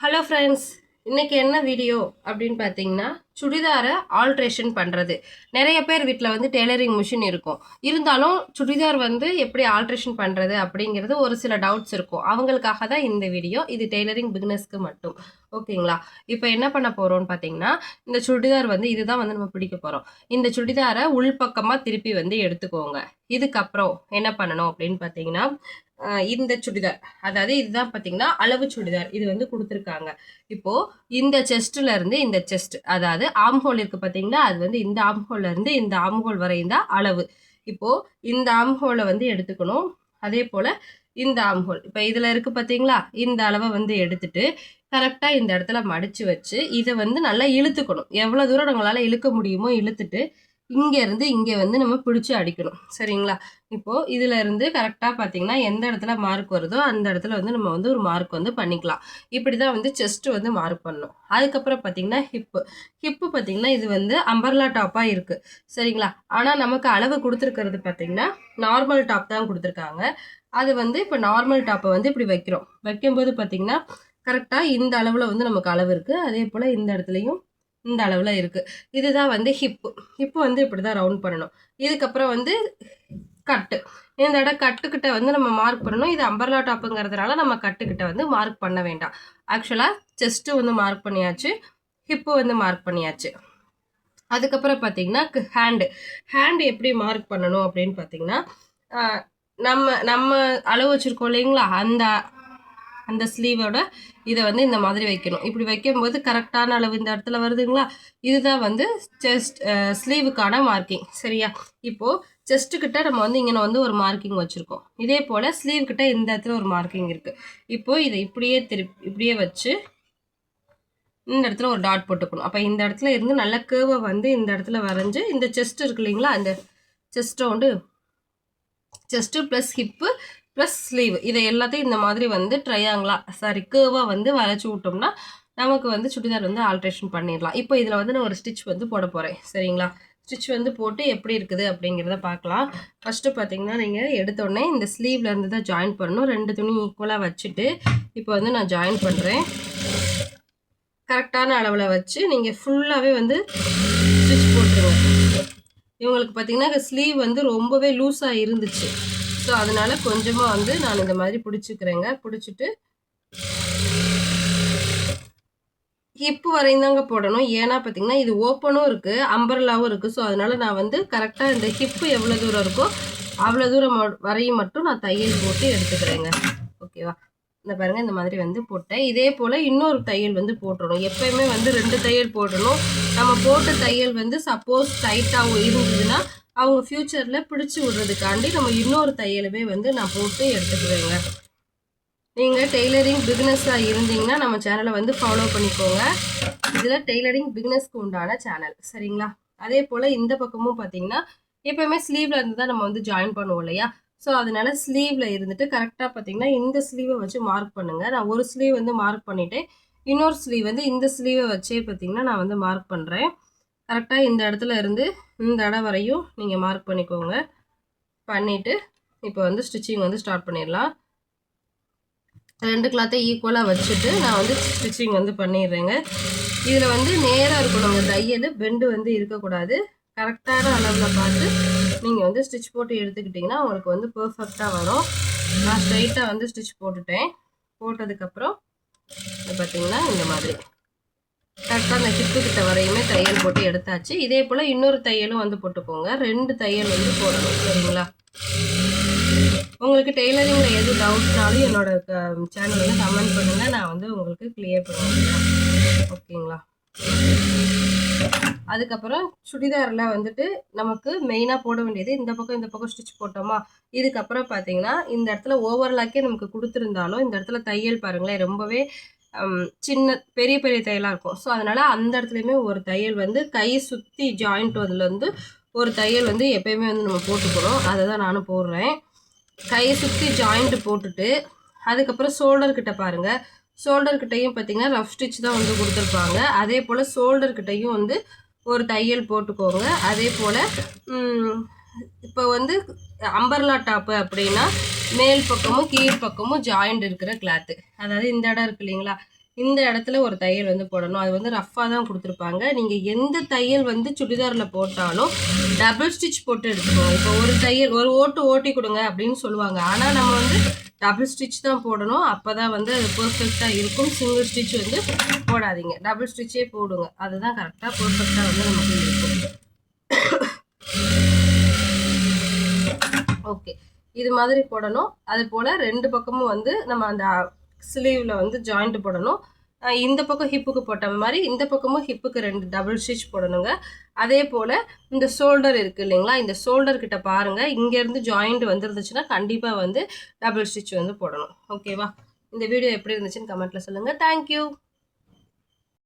Hello friends, இன்னைக்கு என்ன video அப்படின்னு பார்த்தீங்கன்னா, சுடிதாரை ஆல்ட்ரேஷன் பண்ணுறது. நிறைய பேர் வீட்டில் வந்து டெய்லரிங் மிஷின் இருக்கும். இருந்தாலும் சுடிதார் வந்து எப்படி ஆல்ட்ரேஷன் பண்ணுறது அப்படிங்கிறது ஒரு சில டவுட்ஸ் இருக்கும். அவங்களுக்காக தான் இந்த வீடியோ. இது டெய்லரிங் பிகினர்ஸ்க்கு மட்டும். ஓகேங்களா? இப்போ என்ன பண்ண போகிறோம்னு பார்த்தீங்கன்னா, இந்த சுடிதார் வந்து இதுதான் வந்து நம்ம பிடிக்க போகிறோம். இந்த சுடிதாரை உள்பக்கமாக திருப்பி வந்து எடுத்துக்கோங்க. இதுக்கப்புறம் என்ன பண்ணணும் அப்படின்னு பார்த்தீங்கன்னா, இந்த சுடிதார், அதாவது இதுதான் பார்த்தீங்கன்னா அளவு சுடிதார். இது வந்து கொடுத்துருக்காங்க. இப்போ இந்த செஸ்ட்ல இருந்து இந்த செஸ்ட், அதாவது ஆம் ஹோல் இருக்கு பார்த்தீங்களா, அது வந்து இந்த ஆம் ஹோல்ல இருந்து இந்த ஆம் ஹோல் வரையும் தான் அளவு. இப்போ இந்த ஆம் ஹோலை வந்து எடுத்துக்கணும். அதே போல இந்த ஆம் ஹோல், இப்போ இதுல இருக்கு பார்த்தீங்களா, இந்த அளவை வந்து எடுத்துட்டு கரெக்டா இந்த இடத்துல மடிச்சு வச்சு இதை வந்து நல்லா இழுத்துக்கணும். எவ்வளவு தூரம் நம்மளால இழுக்க முடியுமோ இழுத்துட்டு இங்க இருந்து இங்க வந்து நம்ம பிடிச்சு அடிக்கணும். சரிங்களா? இப்போ இதுல இருந்து கரெக்டா பாத்தீங்கன்னா எந்த இடத்துல மார்க் வருதோ அந்த இடத்துல வந்து நம்ம வந்து ஒரு மார்க் வந்து பண்ணிக்கலாம். இப்படிதான் வந்து செஸ்ட் வந்து மார்க் பண்ணணும். அதுக்கப்புறம் பாத்தீங்கன்னா ஹிப்பு பாத்தீங்கன்னா இது வந்து அம்பர்லா டாப்பா இருக்கு. சரிங்களா? ஆனா நமக்கு அளவு கொடுத்துருக்கிறது பாத்தீங்கன்னா நார்மல் டாப் தான் கொடுத்துருக்காங்க. அது வந்து இப்போ நார்மல் டாப்பை வந்து இப்படி வைக்கிறோம். வைக்கும்போது பாத்தீங்கன்னா கரெக்டா இந்த அளவுல வந்து நமக்கு அளவு இருக்கு. அதே போல இந்த இடத்துலயும் இந்த அளவுல இருக்கு. இதுதான் வந்து ஹிப்பு வந்து இப்படிதான் ரவுண்ட் பண்ணணும். இதுக்கப்புறம் வந்து கட்டு. இந்த இடம் கட்டுக்கிட்ட வந்து நம்ம மார்க் பண்ணணும். இது அம்பர்லா டாப்புங்கிறதுனால நம்ம கட்டுக்கிட்ட வந்து மார்க் பண்ண வேண்டாம். ஆக்சுவலா செஸ்ட் வந்து மார்க் பண்ணியாச்சு, ஹிப்பு வந்து மார்க் பண்ணியாச்சு. அதுக்கப்புறம் பார்த்தீங்கன்னா ஹேண்டு எப்படி மார்க் பண்ணணும் அப்படின்னு பார்த்தீங்கன்னா, நம்ம நம்ம அளவு வச்சிருக்கோம் இல்லைங்களா, அந்த அந்த ஸ்லீவோட இதை வந்து இந்த மாதிரி வைக்கணும். இப்படி வைக்கும்போது கரெக்டான அளவு இந்த இடத்துல வருதுங்களா, இதுதான் வந்து செஸ்ட் ஸ்லீவுக்கான மார்க்கிங். சரியா? இப்போ செஸ்ட் கிட்ட நம்ம வந்து இங்கே வந்து ஒரு மார்க்கிங் வச்சிருக்கோம். இதே போல ஸ்லீவ் கிட்ட இந்த இடத்துல ஒரு மார்க்கிங் இருக்கு. இப்போ இதை இப்படியே வச்சு இந்த இடத்துல ஒரு டாட் போட்டுக்கணும். அப்போ இந்த இடத்துல இருந்து நல்ல கேர்வை வந்து இந்த இடத்துல வரைஞ்சு இந்த செஸ்ட் இருக்கு இல்லைங்களா, அந்த chest round, chest plus hip plus sleeve, இதை எல்லாத்தையும் இந்த மாதிரி வந்து கேர்வாக வந்து வரைச்சி விட்டோம்னா நமக்கு வந்து சுடிதார் வந்து ஆல்ட்ரேஷன் பண்ணிடலாம். இப்போ இதில் வந்து நான் ஒரு ஸ்டிச் வந்து போட போகிறேன். சரிங்களா? ஸ்டிச் வந்து போட்டு எப்படி இருக்குது அப்படிங்கிறத பார்க்கலாம். ஃபஸ்ட்டு பார்த்தீங்கன்னா நீங்கள் எடுத்தோடனே இந்த ஸ்லீவ்ல இருந்து தான் ஜாயின் பண்ணணும். 2 துணி ஈக்குவலாக வச்சுட்டு இப்போ வந்து நான் ஜாயின் பண்ணுறேன். கரெக்டான அளவில் வச்சு நீங்கள் ஃபுல்லாகவே வந்து ஸ்டிச் போட்டுருங்க. இவங்களுக்கு பார்த்தீங்கன்னா ஸ்லீவ் வந்து ரொம்பவே லூஸாக இருந்துச்சு. ஸோ அதனால கொஞ்சமாக வந்து நான் இந்த மாதிரி பிடிச்சிக்கிறேங்க. பிடிச்சிட்டு ஹிப்பு வரையும் தாங்க போடணும். ஏன்னா பார்த்தீங்கன்னா இது ஓப்பனும் இருக்குது, அம்பர்லாவும் இருக்குது. ஸோ அதனால நான் வந்து கரெக்டாக இந்த ஹிப்பு எவ்வளோ தூரம் இருக்கோ அவ்வளோ தூரம் வரையும் மட்டும் நான் தையல் போட்டு எடுத்துக்கிறேங்க. ஓகேவா? இந்த பாருங்க, இந்த மாதிரி வந்து போட்டேன். இதே போல் இன்னொரு தையல் வந்து போட்டுடணும். எப்பயுமே வந்து 2 தையல் போடணும். நம்ம போட்ட தையல் வந்து சப்போஸ் டைட்டாக இருந்ததுன்னா அவங்க ஃப்யூச்சரில் பிடிச்சி விடுறதுக்காண்டி நம்ம இன்னொரு தையலுமே வந்து நான் போட்டு எடுத்துக்குவேங்க. நீங்கள் டெய்லரிங் பிகினஸாக இருந்தீங்கன்னா நம்ம சேனலை வந்து ஃபாலோ பண்ணிக்கோங்க. இதில் டெய்லரிங் பிகினஸ்க்கு உண்டான சேனல். சரிங்களா? அதே போல் இந்த பக்கமும் பார்த்தீங்கன்னா எப்பயுமே ஸ்லீவ்ல இருந்து தான் நம்ம வந்து ஜாயின் பண்ணுவோம் இல்லையா? ஸோ அதனால ஸ்லீவ்ல இருந்துட்டு கரெக்டாக பார்த்தீங்கன்னா இந்த ஸ்லீவை வச்சு மார்க் பண்ணுங்கள். நான் ஒரு ஸ்லீவ் வந்து மார்க் பண்ணிவிட்டேன். இன்னொரு ஸ்லீவ் வந்து இந்த ஸ்லீவை வச்சே பார்த்தீங்கன்னா நான் வந்து மார்க் பண்ணுறேன். கரெக்டாக இந்த இடத்துல இருந்து இந்த இடம் வரையும் நீங்கள் மார்க் பண்ணிக்கோங்க. பண்ணிவிட்டு இப்போ வந்து ஸ்டிச்சிங் வந்து ஸ்டார்ட் பண்ணிடலாம். 2 கிளாத்தை ஈக்குவலாக வச்சுட்டு நான் வந்து ஸ்டிச்சிங் வந்து பண்ணிடுறேங்க. இதில் வந்து நேராக இருக்கணுங்க தையல், பெண்டு வந்து இருக்கக்கூடாது. கரெக்டான அளவில் பார்த்து நீங்கள் வந்து ஸ்டிச் போட்டு எடுத்துக்கிட்டிங்கன்னா உங்களுக்கு வந்து பர்ஃபெக்டாக வரும். நான் ஸ்ட்ரைட்டாக வந்து ஸ்டிச் போட்டுட்டேன். போட்டதுக்கப்புறம் பார்த்தீங்கன்னா இந்த மாதிரி கரெக்டாக அந்த ஹிப்பு கிட்ட வரையுமே தையல் போட்டு எடுத்தாச்சு. இதே போல் இன்னொரு தையலும் வந்து போட்டுக்கோங்க. 2 தையல் வந்து போடணும். சரிங்களா? உங்களுக்கு டெய்லரிங்கில் எது டவுட்னாலும் என்னோட சேனல் வந்து கமெண்ட் பண்ணுங்கள். நான் வந்து உங்களுக்கு கிளியர் பண்ணுவேன். ஓகேங்களா? அதுக்கப்புறம் சுடிதாரில் வந்துட்டு நமக்கு மெயினாக போட வேண்டியது இந்த பக்கம் ஸ்டிச் போட்டோமா, இதுக்கப்புறம் பார்த்தீங்கன்னா இந்த இடத்துல ஓவர்லாக்கே நமக்கு கொடுத்துருந்தாலும் இந்த இடத்துல தையல் பாருங்களேன் ரொம்பவே சின்ன பெரிய பெரிய தையலாக இருக்கும். ஸோ அதனால் அந்த இடத்துலையுமே ஒரு தையல் வந்து கை சுற்றி ஜாயிண்ட் அதுலேருந்து ஒரு தையல் வந்து எப்பயுமே வந்து நம்ம போட்டுக்கணும். அதை தான் நானும் போடுறேன். கையை சுற்றி ஜாயிண்ட் போட்டுட்டு அதுக்கப்புறம் ஷோல்டர் கிட்ட பாருங்கள், ஷோல்டர் கிட்டையும் பார்த்தீங்கன்னா ரஃப் ஸ்டிச் தான் வந்து கொடுத்துருப்பாங்க. அதே போல் ஷோல்டர் கிட்டையும் வந்து ஒரு தையல் போட்டுக்கோங்க. அதே போல் இப்போ வந்து அம்பர்லா டாப்பு அப்படின்னா மேல் பக்கமும் கீழ் பக்கமும் ஜாயிண்ட் இருக்கிற கிளாத்து, அதாவது இந்த இடம் இருக்கு இல்லைங்களா, இந்த இடத்துல ஒரு தையல் வந்து போடணும். அது வந்து ரஃப்பாக தான் கொடுத்துருப்பாங்க. நீங்கள் எந்த தையல் வந்து சுடிதாரில் போட்டாலும் டபுள் ஸ்டிச் போட்டு எடுத்துக்கணும். இப்போ ஒரு தையல் ஒரு ஓட்டு ஓட்டி கொடுங்க அப்படின்னு சொல்லுவாங்க. ஆனால் நம்ம வந்து டபுள் ஸ்டிச் தான் போடணும். அப்போ தான் வந்து அது பர்ஃபெக்டாக இருக்கும். சிங்கிள் ஸ்டிச் வந்து போடாதீங்க. டபுள் ஸ்டிச்சே போடுங்க. அதுதான் கரெக்டாக பர்ஃபெக்டாக வந்து நமக்கு இருக்கும். ஓகே, இது மாதிரி போடணும். அது போல் 2 பக்கமும் வந்து நம்ம அந்த ஸ்லீவில் வந்து ஜாயிண்ட் போடணும். இந்த பக்கம் ஹிப்புக்கு போட்ட மாதிரி இந்த பக்கமும் ஹிப்புக்கு 2 டபுள் ஸ்டிச் போடணுங்க. அதே போல் இந்த ஷோல்டர் இருக்குது இல்லைங்களா, இந்த ஷோல்டர் கிட்ட பாருங்கள், இங்கேருந்து ஜாயிண்ட் வந்துருந்துச்சுன்னா கண்டிப்பாக வந்து டபுள் ஸ்டிச் வந்து போடணும். ஓகேவா? இந்த வீடியோ எப்படி இருந்துச்சுன்னு கமெண்ட்டில் சொல்லுங்கள். தேங்க்யூ.